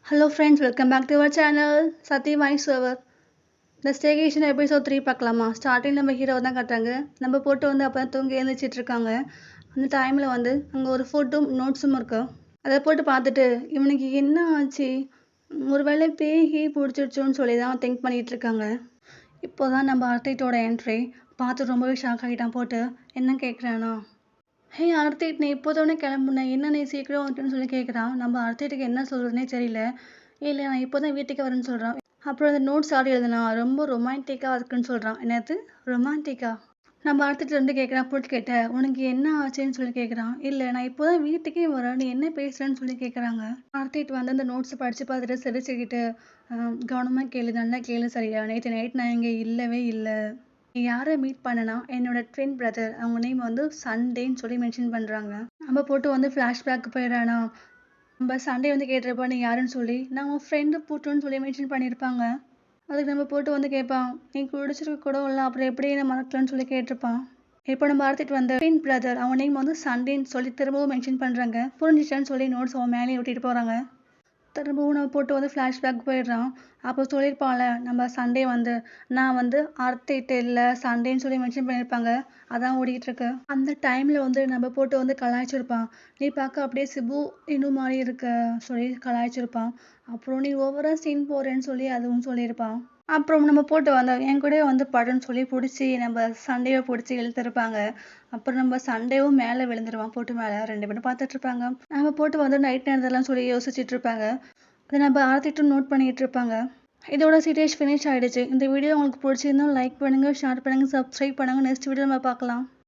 Hello friends, welcome back to our channel Sathi Voiceover. இந்த staycation episode 3 பார்க்கலாமா? Starting நம்ம hero தான் காட்டுறாங்க. நம்ம போட்டு வந்து அப்போ தூங்கி எழுந்திரிச்சிட்டு இருக்காங்க. அந்த டைமில் வந்து அங்கே ஒரு ஃபோட்டோம் நோட்ஸும் இருக்கு. அதை போட்டு பார்த்துட்டு இவனுக்கு என்ன ஆச்சு, ஒருவேளை பேய் பிடிச்சிருச்சோன்னு சொல்லி தான் திங்க் பண்ணிட்டு இருக்காங்க. இப்போ தான் நம்ம அர்த்திட்டோட என்ட்ரி பார்த்து ரொம்பவே ஷாக் ஆகிட்டான். போட்டு என்ன கேட்குறானா, ஹே அர்த்திட், நீ இப்போதானே கிளம்புனேன், என்ன நீ சீக்கிரம் வந்துட்டுன்னு சொல்லி கேட்குறான். நம்ம அர்த்திட்டுக்கு என்ன சொல்கிறதுனே தெரியல. இல்லை நான் இப்போ தான் வீட்டுக்கு வரேன்னு சொல்கிறான். அப்புறம் அந்த நோட்ஸ் ஆடி எழுதுனா ரொம்ப ரொமான்டிக்காக இருக்குன்னு சொல்கிறான். என்னது ரொமான்டிக்கா? நம்ம அர்த்திட்டு வந்து கேட்குறான். போட்டு கேட்டேன் உனக்கு என்ன ஆச்சுன்னு சொல்லி கேட்குறான். இல்லை நான் இப்போ தான் வீட்டுக்கே வரேன், நீ என்ன பேசுகிறேன்னு சொல்லி கேட்குறாங்க. அர்த்திட் வந்து அந்த நோட்ஸை படித்து பார்த்துட்டு சிரிச்சுக்கிட்டு, கவனமாக கேளு, நல்லா கேளு சரியா, நேற்று நைட் நான் இங்கே இல்லவே இல்லை. யாரை மீட் பண்ணனா என்னோட ட்வின் பிரதர், அவங்க நேம் வந்து சண்டேன்னு சொல்லி மென்ஷன் பண்ணுறாங்க. நம்ம போட்டு வந்து ஃப்ளாஷ்பேக் போயிடறானா, நம்ம சண்டே வந்து கேட்டிருப்பா நீ யாருன்னு சொல்லி, நான் உன் ஃப்ரெண்டு போட்டுன்னு சொல்லி மென்ஷன் பண்ணியிருப்பாங்க. அதுக்கு நம்ம போட்டு வந்து கேட்பான், நீ குடிச்சிருக்க கூட இல்லை, அப்புறம் எப்படி என்ன மறக்கலன்னு சொல்லி கேட்டிருப்பான். இப்போ நம்ம அறுத்துட்டு வந்த ட்வின் பிரதர், அவன் நேம் வந்து சண்டேன்னு சொல்லி திரும்பவும் மென்ஷன் பண்ணுறாங்க. புரிஞ்சிச்சான்னு சொல்லி நோட்ஸ் அவன் மேலேயே விட்டுட்டு போகிறாங்க. திரும்பவும் நம்ம போட்டு வந்து ஃப்ளாஷ்பேக் போயிடுறான். அப்போ சொல்லியிருப்பான்ல நம்ம சண்டே வந்து, நான் வந்து அர்த்திட்டு இல்லை சண்டேன்னு சொல்லி மென்ஷன் பண்ணியிருப்பாங்க, அதான் ஓடிட்டுருக்கு. அந்த டைமில் வந்து நம்ம போட்டு வந்து கலாய்ச்சிருப்பான். நீ பார்க்க அப்படியே சிபு இன்னும் மாதிரி இருக்க சொல்லி கலாய்ச்சிருப்பான். அப்புறம் நீ ஓவராக சீன் போகிறேன்னு சொல்லி அதுவும் சொல்லியிருப்பான். அப்புறம் நம்ம போட்டு வந்த என் கூட வந்து படம்னு சொல்லி பிடிச்சி நம்ம சண்டையை பிடிச்சி இழுத்துருப்பாங்க. அப்புறம் நம்ம சண்டையும் மேலே விழுந்துருவான், போட்டு மேலே. 2 பேரும் பார்த்துட்டு இருப்பாங்க. நம்ம போட்டு வந்து நைட் நேரத்தெல்லாம் சொல்லி யோசிச்சுட்டு இருப்பாங்க. அதை நம்ம ஆர்த்திட்டும் நோட் பண்ணிட்டு இருப்பாங்க. இதோட சீரியஸ் ஃபினிஷ் ஆயிடுச்சு. இந்த வீடியோ உங்களுக்கு பிடிச்சிருந்தா லைக் பண்ணுங்க, ஷேர் பண்ணுங்க, சப்ஸ்கிரைப் பண்ணுங்க. நெக்ஸ்ட் வீடியோ நம்ம பார்க்கலாம்.